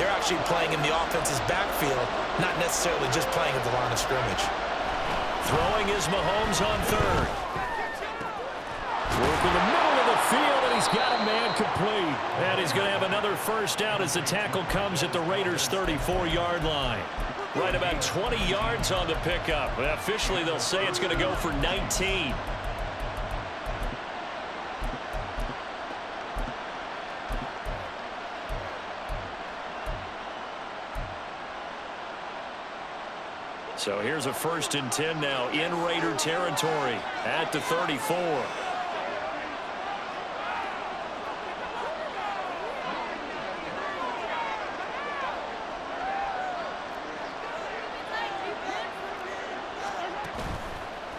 they're actually playing in the offense's backfield, not necessarily just playing at the line of scrimmage. Throwing is Mahomes on third. Work in the middle of the field, and he's got a man complete. And he's going to have another first down as the tackle comes at the Raiders' 34-yard line. Right about 20 yards on the pickup. But officially, they'll say it's going to go for 19. So here's a 1st and 10 now in Raider territory at the 34.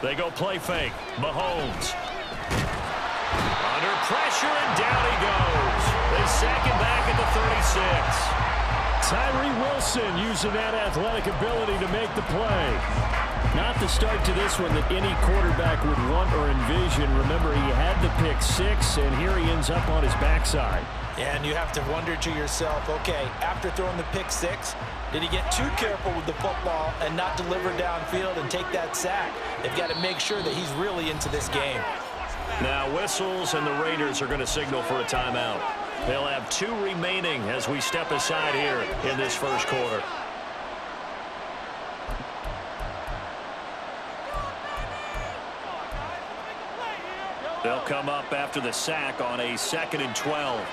They go play fake. Mahomes. Under pressure, and down he goes. They sack him back at the 36. Tyree Wilson using that athletic ability to make the play. Not the start to this one that any quarterback would want or envision. Remember, he had the pick 6, and here he ends up on his backside. And you have to wonder to yourself, okay, after throwing the pick 6, did he get too careful with the football and not deliver downfield and take that sack? They've got to make sure that he's really into this game. Now whistles, and the Raiders are going to signal for a timeout. They'll have 2 remaining as we step aside here in this first quarter. They'll come up after the sack on a 2nd and 12.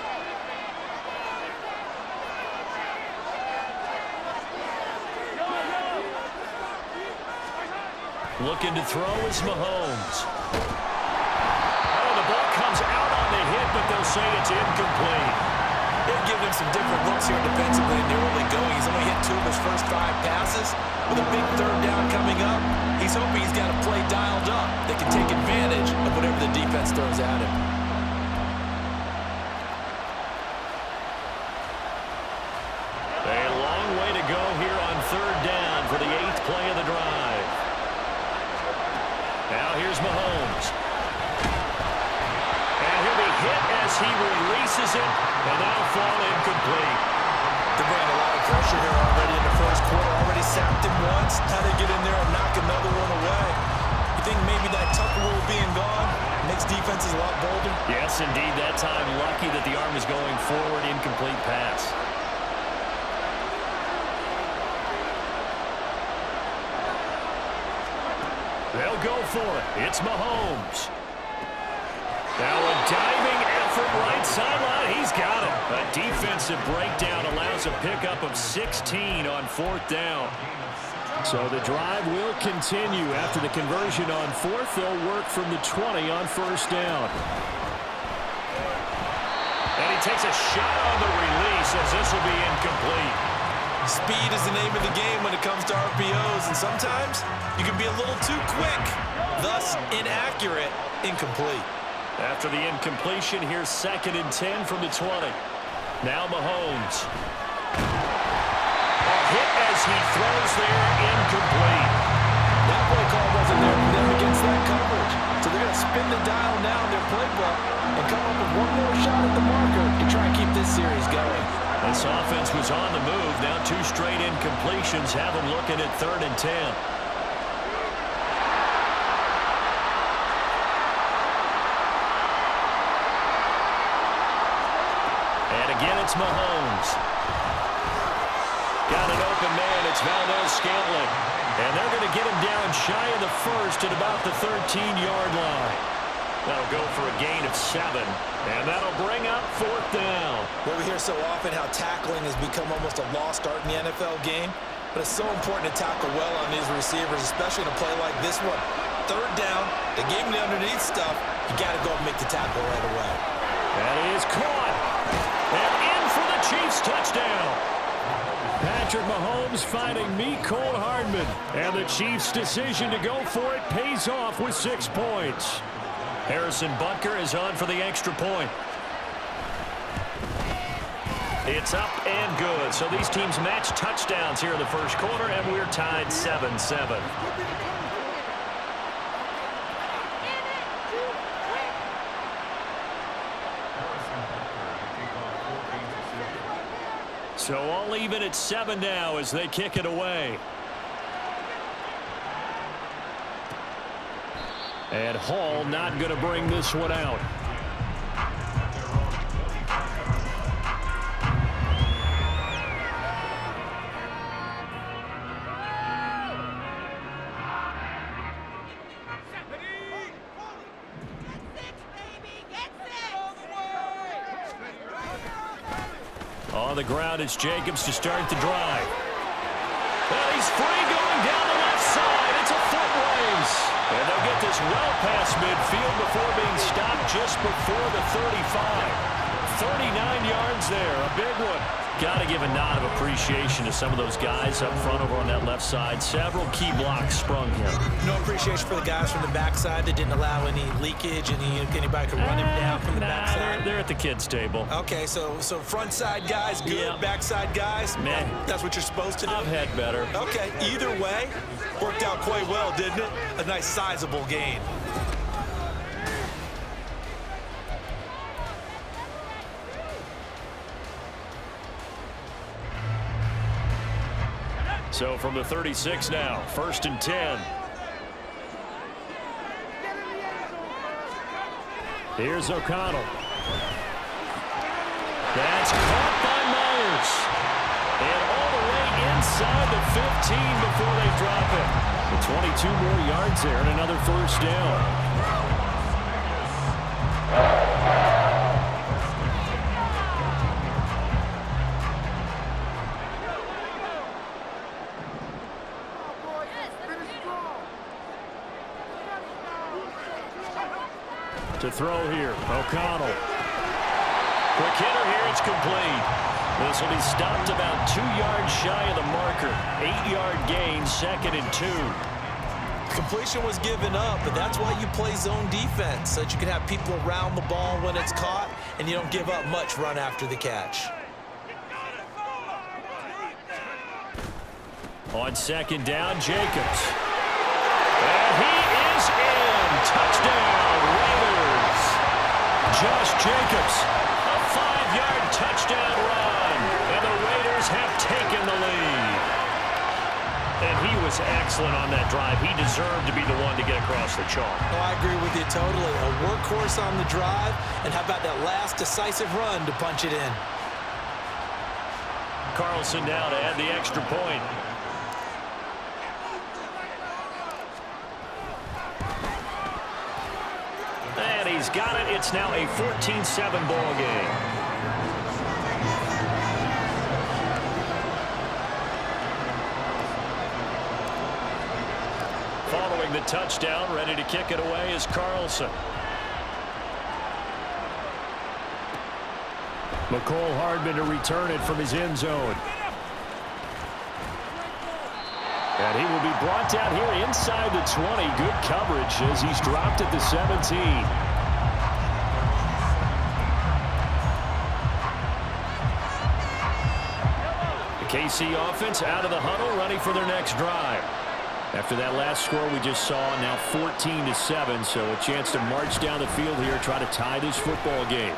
Looking to throw is Mahomes. Oh, the ball comes out on the hit, but they'll say it's incomplete. They've given him some different looks here defensively in the early going. He's only hit 2 of his first 5 passes. With a big 3rd down coming up, he's hoping he's got a play dialed up that can take advantage of whatever the defense throws at him. A long way to go here on 3rd down for the 8th play of the drive. Now here's Mahomes. And he'll be hit as he releases it, and that'll fall incomplete. They ran a lot of pressure here already in the first quarter. Already sacked him once. How they get in there and knock another one away? You think maybe that Tucker rule being gone makes defenses a lot bolder? Yes, indeed. That time lucky that the arm is going forward. Incomplete pass. They'll go for it. It's Mahomes. Now a diving effort right sideline. He's got it. A defensive breakdown allows a pickup of 16 on 4th down. So the drive will continue. After the conversion on 4th, they'll work from the 20 on 1st down. And he takes a shot on the release as this will be incomplete. Speed is the name of the game when it comes to RPOs, and sometimes you can be a little too quick, thus inaccurate, incomplete. After the incompletion, here's 2nd and 10 from the 20. Now Mahomes. A hit as he throws there, incomplete. That play call wasn't there for them against that coverage. So they're going to spin the dial now in their playbook and come up with one more shot at the marker to try and keep this series going. This offense was on the move. Now 2 straight incompletions have them looking at 3rd and 10. And again, it's Mahomes. Got an open man. It's Valdez-Scantling. And they're going to get him down shy of the 1st at about the 13-yard line. That'll go for a gain of 7. And that'll bring up 4th down. Well, we hear so often how tackling has become almost a lost art in the NFL game. But it's so important to tackle well on these receivers, especially in a play like this one. 3rd down, they gave him the underneath stuff. You got to go and make the tackle right away. That is caught. And in for the Chiefs touchdown. Patrick Mahomes finding Mecole Hardman. And the Chiefs' decision to go for it pays off with 6 points. Harrison Butker is on for the extra point. It's up and good. So these teams match touchdowns here in the first quarter, and we're tied 7-7. So all even at 7 now as they kick it away. And Hall not going to bring this one out. On the ground, it's Jacobs to start the drive. Well, he's free going down the left side. It's a foot race. And they'll get this well past midfield before being stopped just before the 35. 39 yards there, a big one. Got to give a nod of appreciation to some of those guys up front over on that left side. Several key blocks sprung him. No appreciation for the guys from the backside that didn't allow any leakage, and anybody could run him down from the backside. They're at the kids' table. Okay, so front side guys good, Yeah. backside guys, Man, that's what you're supposed to do? I've had better. Okay, either way, worked out quite well, didn't it? A nice sizable gain. So from the 36 now, 1st and 10. Here's O'Connell. That's caught by Myers. And all the way inside the 15 before they drop it. The 22 more yards there and another first down. To throw here, O'Connell. Quick hitter here, it's complete. This will be stopped about 2 yards shy of the marker. 8-yard gain, 2nd and 2. Completion was given up, but that's why you play zone defense, so that you can have people around the ball when it's caught, and you don't give up much run after the catch. On 2nd down, Jacobs. And he is in. Touchdown, Raiders. Josh Jacobs, a 5-yard touchdown run. And the Raiders have taken the lead. And he was excellent on that drive. He deserved to be the one to get across the chalk. Oh, I agree with you totally. A workhorse on the drive, and how about that last decisive run to punch it in? Carlson now to add the extra point. And he's got it. It's now a 14-7 ball game. Following the touchdown, ready to kick it away is Carlson. McCole Hardman to return it from his end zone. And he will be brought down here inside the 20. Good coverage as he's dropped at the 17. The KC offense out of the huddle, ready for their next drive. After that last score we just saw, now 14-7, so a chance to march down the field here, try to tie this football game.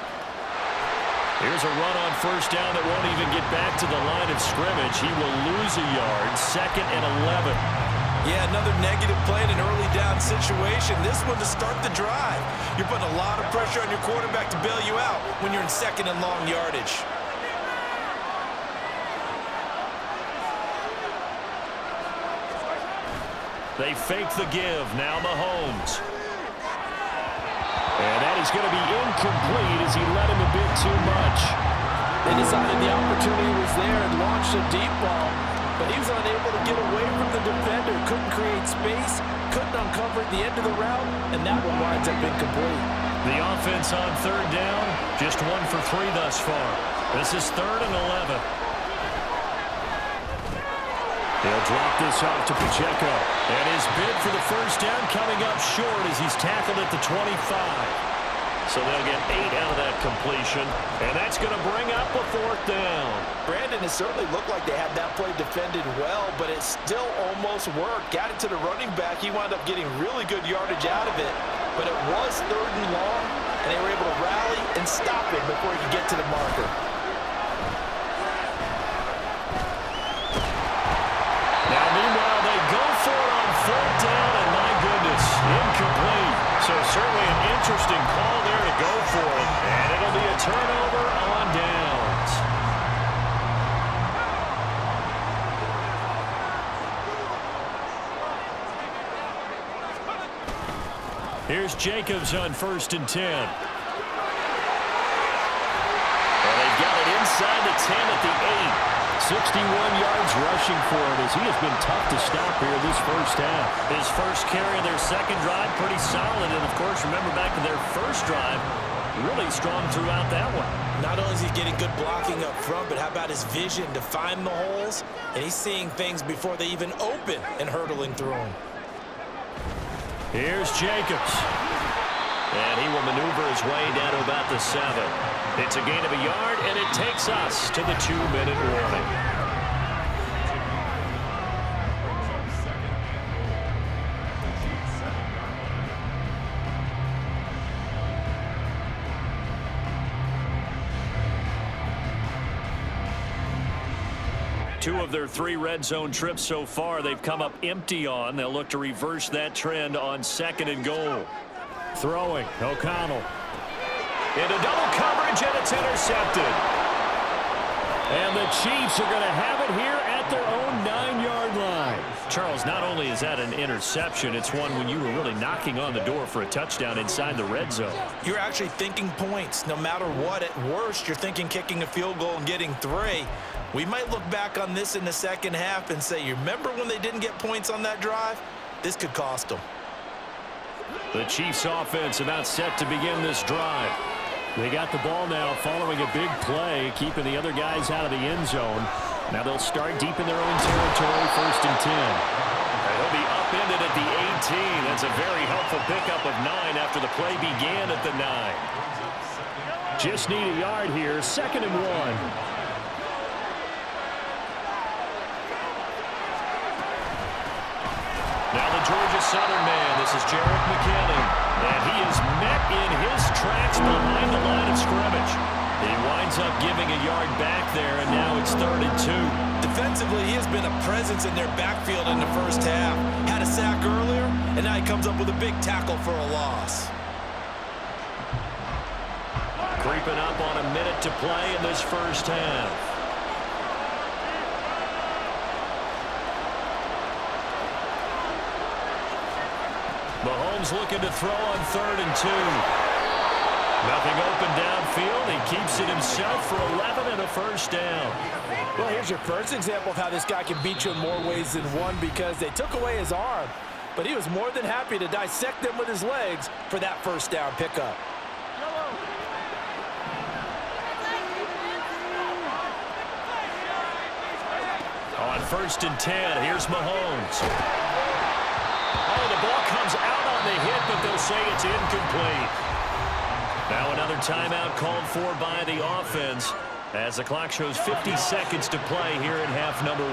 Here's a run on 1st down that won't even get back to the line of scrimmage. He will lose a yard, 2nd and 11. Yeah, another negative play in an early down situation. This one to start the drive. You're putting a lot of pressure on your quarterback to bail you out when you're in 2nd and long yardage. They fake the give. Now Mahomes. And that is going to be incomplete as he led him a bit too much. They decided the opportunity was there and launched a deep ball, but he was unable to get away from the defender. Couldn't create space, couldn't uncover at the end of the route, and that one winds up incomplete. The offense on 3rd down, just 1 for 3 thus far. This is 3rd and 11. They'll drop this off to Pacheco. And his bid for the 1st down coming up short as he's tackled at the 25. So they'll get 8 out of that completion. And that's going to bring up a 4th down. Brandon, it certainly looked like they had that play defended well, but it still almost worked. Got it to the running back. He wound up getting really good yardage out of it. But it was 3rd and long, and they were able to rally and stop it before he could get to the marker. Here's Jacobs on 1st and 10. Well, they've got it inside the 10 at the 8. 61 yards rushing for him as he has been tough to stop here this first half. His first carry of their second drive, pretty solid. And, of course, remember back to their first drive, really strong throughout that one. Not only is he getting good blocking up front, but how about his vision to find the holes? And he's seeing things before they even open and hurdling through them. Here's Jacobs. And he will maneuver his way down to about the 7. It's a gain of a yard, and it takes us to the 2-minute warning. Two of their 3 red zone trips so far, they've come up empty on. They'll look to reverse that trend on 2nd and goal. Throwing, O'Connell. Into double coverage, and it's intercepted. And the Chiefs are going to have it here at their own 9-yard line. Charles, not only is that an interception, it's one when you were really knocking on the door for a touchdown inside the red zone. You're actually thinking points. No matter what, at worst, you're thinking kicking a field goal and getting 3. We might look back on this in the second half and say, you remember when they didn't get points on that drive? This could cost them. The Chiefs offense about set to begin this drive. They got the ball now following a big play, keeping the other guys out of the end zone. Now they'll start deep in their own territory, 1st and 10. And he'll be upended at the 18. That's a very helpful pickup of 9 after the play began at the 9. Just need a yard here, 2nd and 1. Now the Georgia Southern man, this is Jarrett McKinnon, and he is met in his tracks behind the line of scrimmage. He winds up giving a yard back there, and now it's 3rd and 2. Defensively, he has been a presence in their backfield in the first half. Had a sack earlier, and now he comes up with a big tackle for a loss. Creeping up on a minute to play in this first half. Mahomes looking to throw on 3rd and 2. Nothing open downfield. He keeps it himself for 11 and a first down. Well, here's your first example of how this guy can beat you in more ways than one, because they took away his arm, but he was more than happy to dissect them with his legs for that first down pickup. On 1st and 10, here's Mahomes. Oh, the ball comes out on the hit, but they'll say it's incomplete. Now another timeout called for by the offense as the clock shows 50 seconds to play here in half number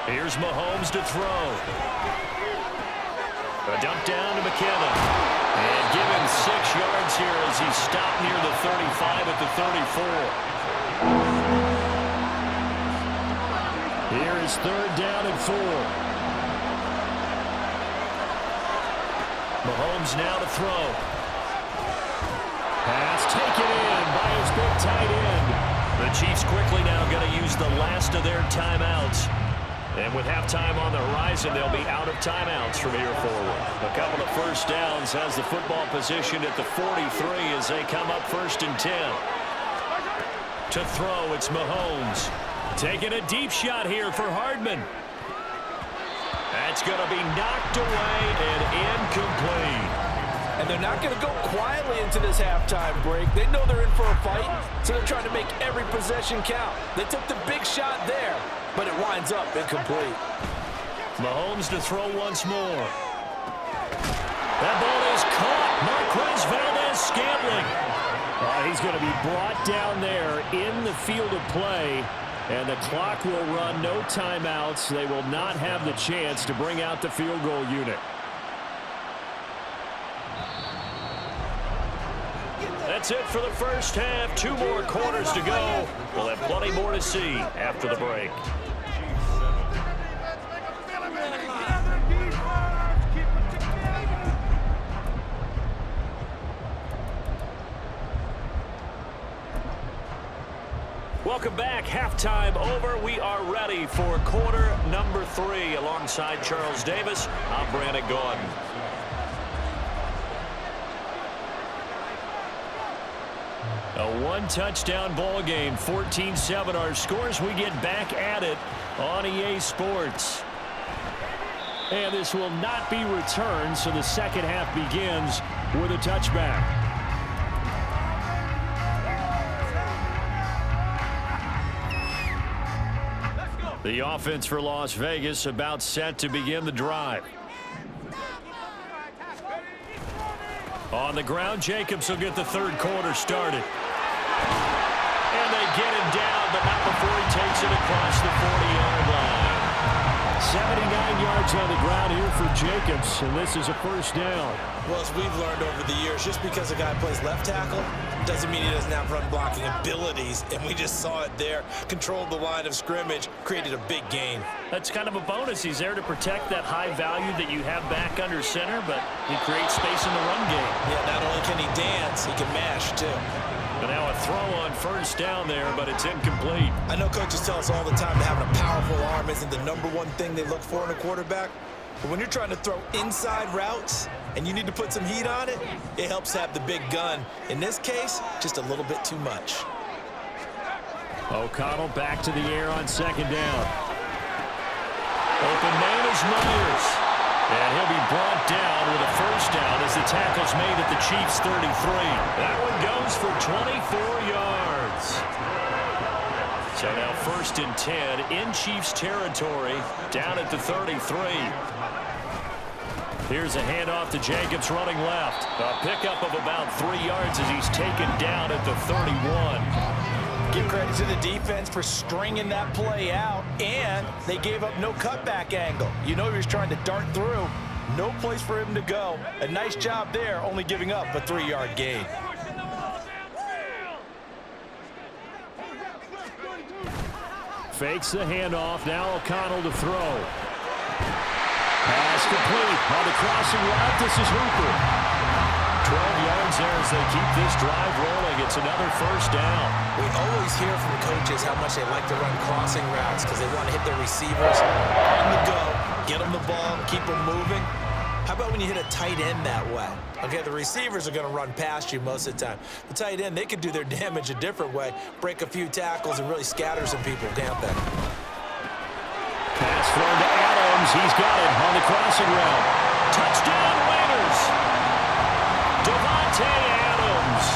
1. Here's Mahomes to throw. A dump down to McKinnon. And given 6 yards here as he stopped near the 35 at the 34. Here is 3rd down and 4. Mahomes now to throw. Pass taken in by his big tight end. The Chiefs quickly now going to use the last of their timeouts. And with halftime on the horizon, they'll be out of timeouts from here forward. A couple of first downs has the football positioned at the 43 as they come up 1st and 10. To throw, it's Mahomes. Taking a deep shot here for Hardman. That's going to be knocked away and incomplete. And they're not going to go quietly into this halftime break. They know they're in for a fight, so they're trying to make every possession count. They took the big shot there, but it winds up incomplete. Mahomes to throw once more. That ball is caught. Marquez Valdes-Scantling. He's going to be brought down there in the field of play. And the clock will run, no timeouts. They will not have the chance to bring out the field goal unit. That's it for the first half. 2 more quarters to go. We'll have plenty more to see after the break. Welcome back. Halftime over. We are ready for quarter number 3. Alongside Charles Davis, I'm Brandon Gordon. A one-touchdown ball game, 14-7 our scores. We get back at it on EA Sports. And this will not be returned, so the second half begins with a touchback. The offense for Las Vegas about set to begin the drive. On the ground, Jacobs will get the third quarter started. And they get him down, but not before he takes it across the 40-yard line. 79 yards on the ground here for Jacobs, and this is a first down. Well, as we've learned over the years, just because a guy plays left tackle doesn't mean he doesn't have run blocking abilities, and we just saw it there. Controlled the line of scrimmage, created a big gain. That's kind of a bonus. He's there to protect that high value that you have back under center, but he creates space in the run game. Yeah, not only can he dance, he can mash, too. But now a throw on first down there, but it's incomplete. I know coaches tell us all the time that having a powerful arm isn't the number one thing they look for in a quarterback. But when you're trying to throw inside routes and you need to put some heat on it, it helps have the big gun. In this case, just a little bit too much. O'Connell back to the air on second down. Open man is Myers. And he'll be brought down with a first down as the tackle's made at the Chiefs' 33. That one goes for 24 yards. So now 1st and 10 in Chiefs territory, down at the 33. Here's a handoff to Jacobs running left. A pickup of about 3 yards as he's taken down at the 31. Give credit to the defense for stringing that play out, and they gave up no cutback angle. You know he was trying to dart through. No place for him to go. A nice job there, only giving up a 3-yard gain. Fakes the handoff. Now O'Connell to throw. Pass complete. On the crossing route, this is Hooper. 12 yards there as they keep this drive rolling. It's another first down. We always hear from coaches how much they like to run crossing routes because they want to hit their receivers on the go, get them the ball, keep them moving. How about when you hit a tight end that way? Okay, the receivers are going to run past you most of the time. The tight end, they can do their damage a different way, break a few tackles and really scatter some people, can't they? Pass thrown to Adams. He's got it on the crossing route. Touchdown, Raiders! Devontae Adams,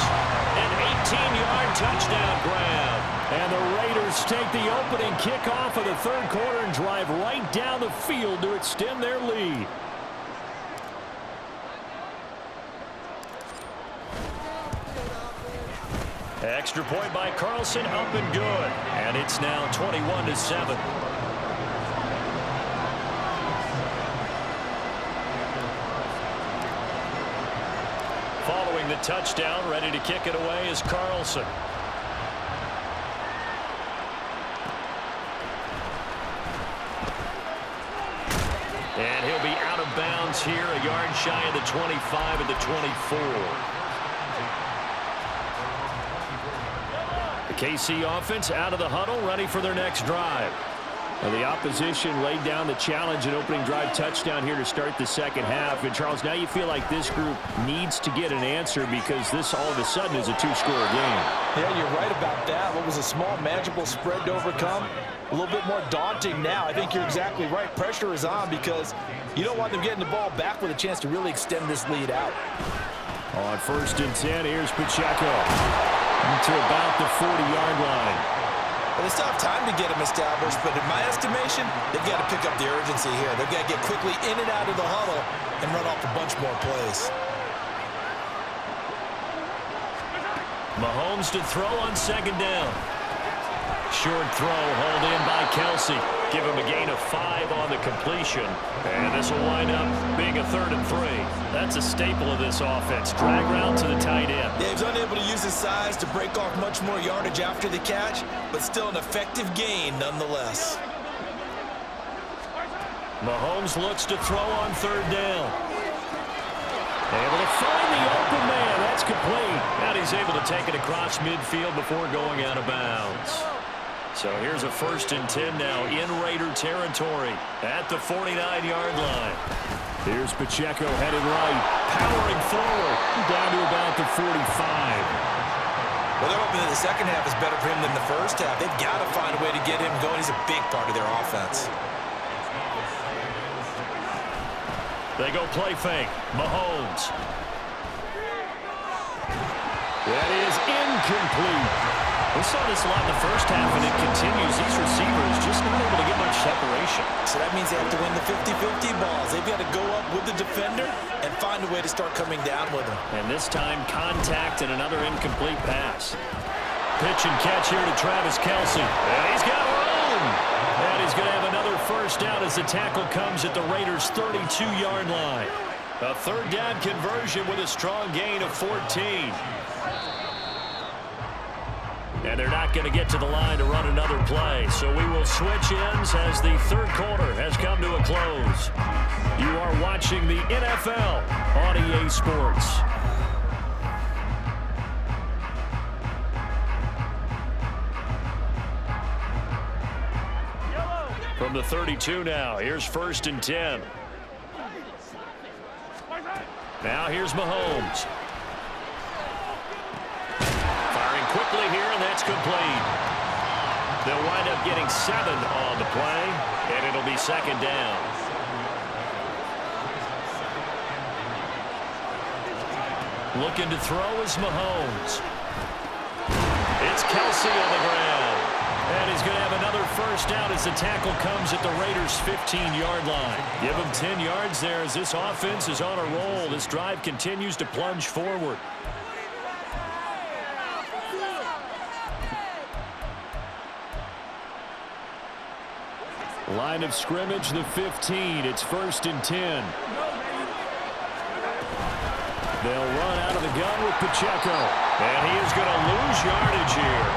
an 18-yard touchdown grab. And the Raiders take the opening kickoff of the third quarter and drive right down the field to extend their lead. Extra point by Carlson, up and good. And it's now 21-7. Following the touchdown, ready to kick it away is Carlson. And he'll be out of bounds here, a yard shy of the 25 at the 24. The KC offense out of the huddle, ready for their next drive. And the opposition laid down the challenge and opening drive touchdown here to start the second half. And, Charles, now you feel like this group needs to get an answer because this all of a sudden is a two-score game. Yeah, you're right about that. What was a small, manageable spread to overcome? A little bit more daunting now. I think you're exactly right. Pressure is on because you don't want them getting the ball back with a chance to really extend this lead out. On 1st and 10, here's Pacheco to about the 40-yard line. Well, they still have time to get them established, but in my estimation, they've got to pick up the urgency here. They've got to get quickly in and out of the huddle and run off a bunch more plays. Mahomes to throw on second down. Short throw, hauled in by Kelsey. Give him a gain of 5 on the completion. And this will wind up being a 3rd and 3. That's a staple of this offense. Drag route to the tight end. Yeah, he was unable to use his size to break off much more yardage after the catch, but still an effective gain nonetheless. Mahomes looks to throw on 3rd down. Able to find the open man. That's complete. And he's able to take it across midfield before going out of bounds. So here's a 1st and 10 now in Raider territory at the 49-yard line. Here's Pacheco headed right, powering forward, down to about the 45. Well, they're hoping that the second half is better for him than the first half. They've got to find a way to get him going. He's a big part of their offense. They go play fake. Mahomes. That is incomplete. We saw this a lot in the first half, and it continues. These receivers just not able to get much separation. So that means they have to win the 50-50 balls. They've got to go up with the defender and find a way to start coming down with him. And this time, contact and another incomplete pass. Pitch and catch here to Travis Kelce. And he's got room. And he's going to have another first down as the tackle comes at the Raiders' 32-yard line. A 3rd down conversion with a strong gain of 14. And they're not going to get to the line to run another play. So we will switch ends as the 3rd quarter has come to a close. You are watching the NFL on EA Sports. From the 32 now, here's 1st and 10. Now here's Mahomes. Firing quickly here, and that's complete. They'll wind up getting 7 on the play, and it'll be 2nd down. Looking to throw is Mahomes. It's Kelce on the ground. And he's going to have another first down as the tackle comes at the Raiders' 15-yard line. Give him 10 yards there as this offense is on a roll. This drive continues to plunge forward. Line of scrimmage, the 15. It's 1st and 10. They'll run out of the gun with Pacheco. And he is going to lose yardage here.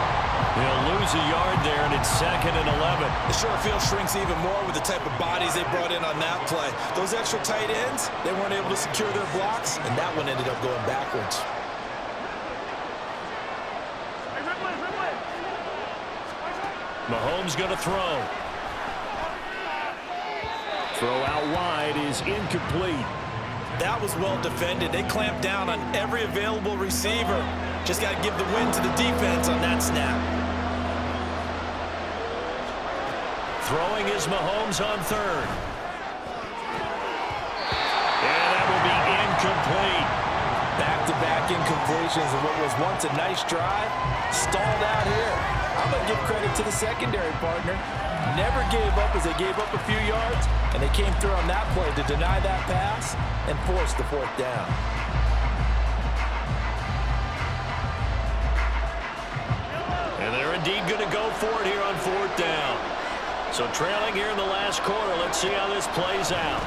He'll lose a yard there, and it's 2nd and 11. The short field shrinks even more with the type of bodies they brought in on that play. Those extra tight ends, they weren't able to secure their blocks, and that one ended up going backwards. Mahomes going to throw. Throw out wide is incomplete. That was well defended. They clamped down on every available receiver. Just got to give the win to the defense on that snap. Throwing is Mahomes on 3rd. And that will be incomplete. Back-to-back incompletions of what was once a nice drive. Stalled out here. I'm going to give credit to the secondary partner. Never gave up as they gave up a few yards, and they came through on that play to deny that pass and force the 4th down. And they're indeed going to go for it here on 4th down. So trailing here in the last quarter, let's see how this plays out.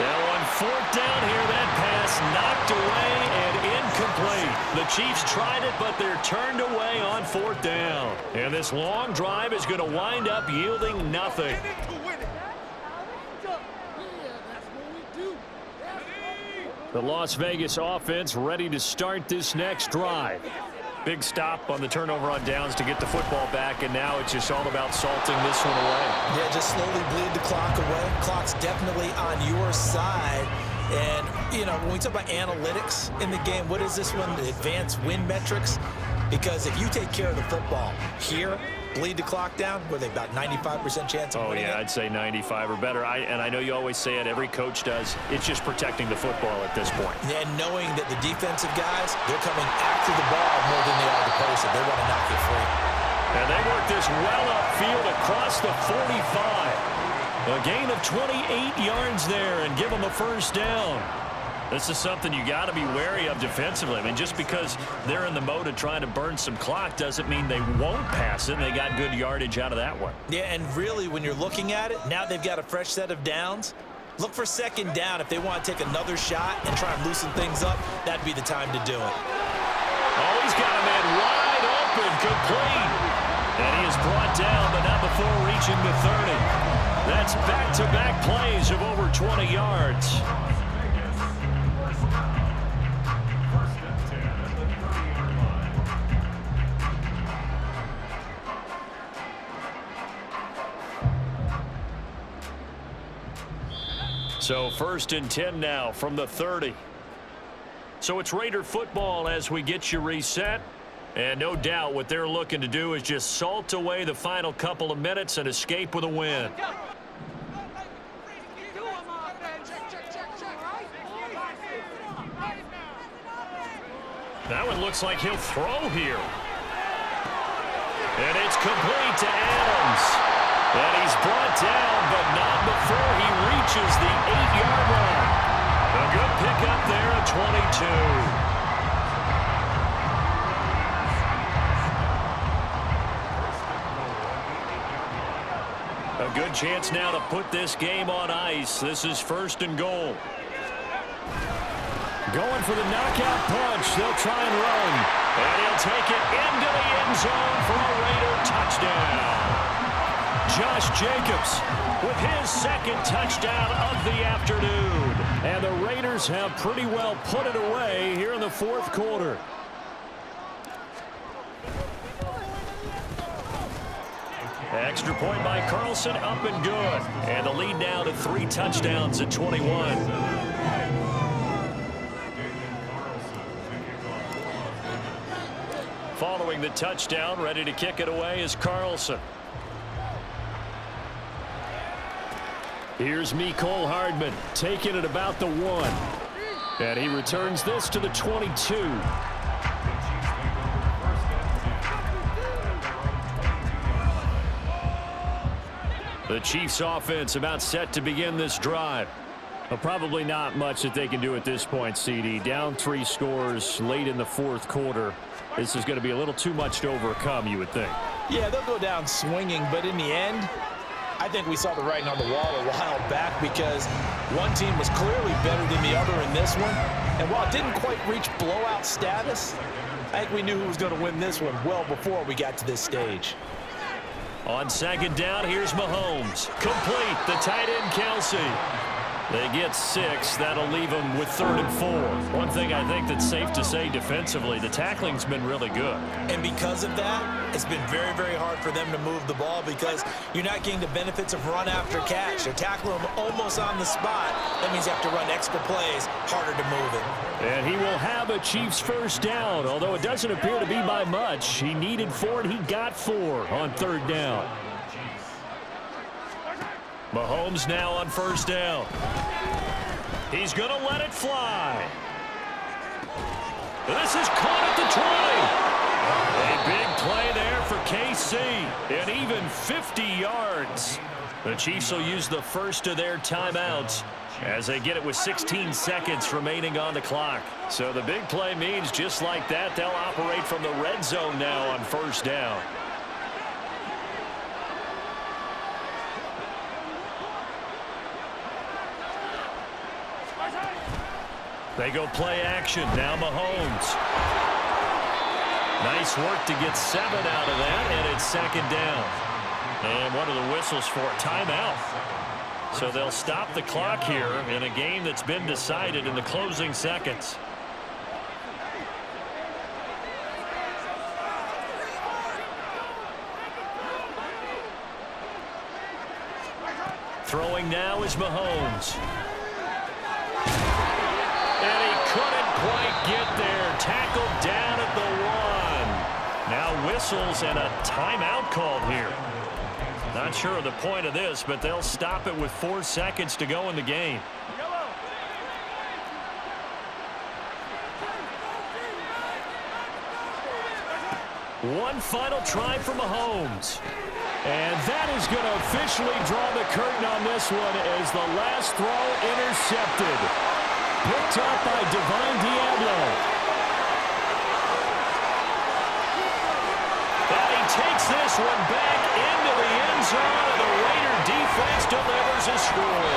Now on 4th down here, that pass knocked away and incomplete. The Chiefs tried it, but they're turned away on 4th down. And this long drive is going to wind up yielding nothing. The Las Vegas offense ready to start this next drive. Big stop on the turnover on downs to get the football back, and now it's just all about salting this one away. Yeah, just slowly bleed the clock away. Clock's definitely on your side. And, you know, when we talk about analytics in the game, what is this one? The advanced win metrics? Because if you take care of the football here, bleed the clock down, were they about 95% chance of winning it? I'd say 95 or better. And I know you always say it, every coach does. It's just protecting the football at this point. And knowing that the defensive guys, they're coming after the ball more than they are the person. They want to knock it free. And they work this well upfield across the 45. A gain of 28 yards there and give them a first down. This is something you got to be wary of defensively. I mean, just because they're in the mode of trying to burn some clock doesn't mean they won't pass it. They got good yardage out of that one. Yeah, and really, when you're looking at it, now they've got a fresh set of downs. Look for 2nd down. If they want to take another shot and try and loosen things up, that'd be the time to do it. Oh, he's got a man wide open, complete. And he is brought down, but not before reaching the 30. That's back-to-back plays of over 20 yards. So 1st and 10 now from the 30. So it's Raider football as we get you reset. And no doubt what they're looking to do is just salt away the final couple of minutes and escape with a win. That one looks like he'll throw here. And it's complete to Adams. And he's brought down, but not before he reaches the 8-yard line. A good pickup there at 22. A good chance now to put this game on ice. This is 1st and goal. Going for the knockout punch. They'll try and run. And he'll take it into the end zone for a Raider touchdown. Josh Jacobs with his 2nd touchdown of the afternoon. And the Raiders have pretty well put it away here in the 4th quarter. Extra point by Carlson, up and good. And the lead now to 3 touchdowns at 21. Following the touchdown, ready to kick it away is Carlson. Here's Mecole Hardman taking it about the 1. And he returns this to the 22. The Chiefs offense about set to begin this drive. Well, probably not much that they can do at this point, CD. Down 3 scores late in the 4th quarter. This is going to be a little too much to overcome, you would think. Yeah, they'll go down swinging, but in the end, I think we saw the writing on the wall a while back because one team was clearly better than the other in this one. And while it didn't quite reach blowout status, I think we knew who was going to win this one well before we got to this stage. On 2nd down, here's Mahomes. Complete, the tight end Kelsey. They get 6. That'll leave them with 3rd and 4. One thing I think that's safe to say defensively, the tackling's been really good. And because of that, it's been very, very hard for them to move the ball because you're not getting the benefits of run after catch. They're tackling them almost on the spot. That means you have to run extra plays, harder to move it. And he will have a Chiefs 1st down, although it doesn't appear to be by much. He needed 4, and he got 4 on 3rd down. Mahomes now on 1st down. He's going to let it fly. This is caught at the 20. A big play there for KC. And even 50 yards. The Chiefs will use the 1st of their timeouts as they get it with 16 seconds remaining on the clock. So the big play means just like that, they'll operate from the red zone now on 1st down. They go play action. Now Mahomes. Nice work to get 7 out of that, and it's 2nd down. And what are the whistles for? Timeout. So they'll stop the clock here in a game that's been decided in the closing seconds. Throwing now is Mahomes. And he couldn't quite get there. Tackled down at the 1. Now whistles and a timeout called here. Not sure of the point of this, but they'll stop it with 4 seconds to go in the game. One final try for Mahomes. And that is going to officially draw the curtain on this one as the last throw intercepted. Picked up by Divine Diablo. And he takes this one back into the end zone, and the Raider defense delivers a score.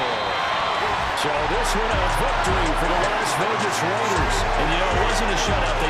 So this one a victory for the Las Vegas Raiders. And, you know, it wasn't a shutout. They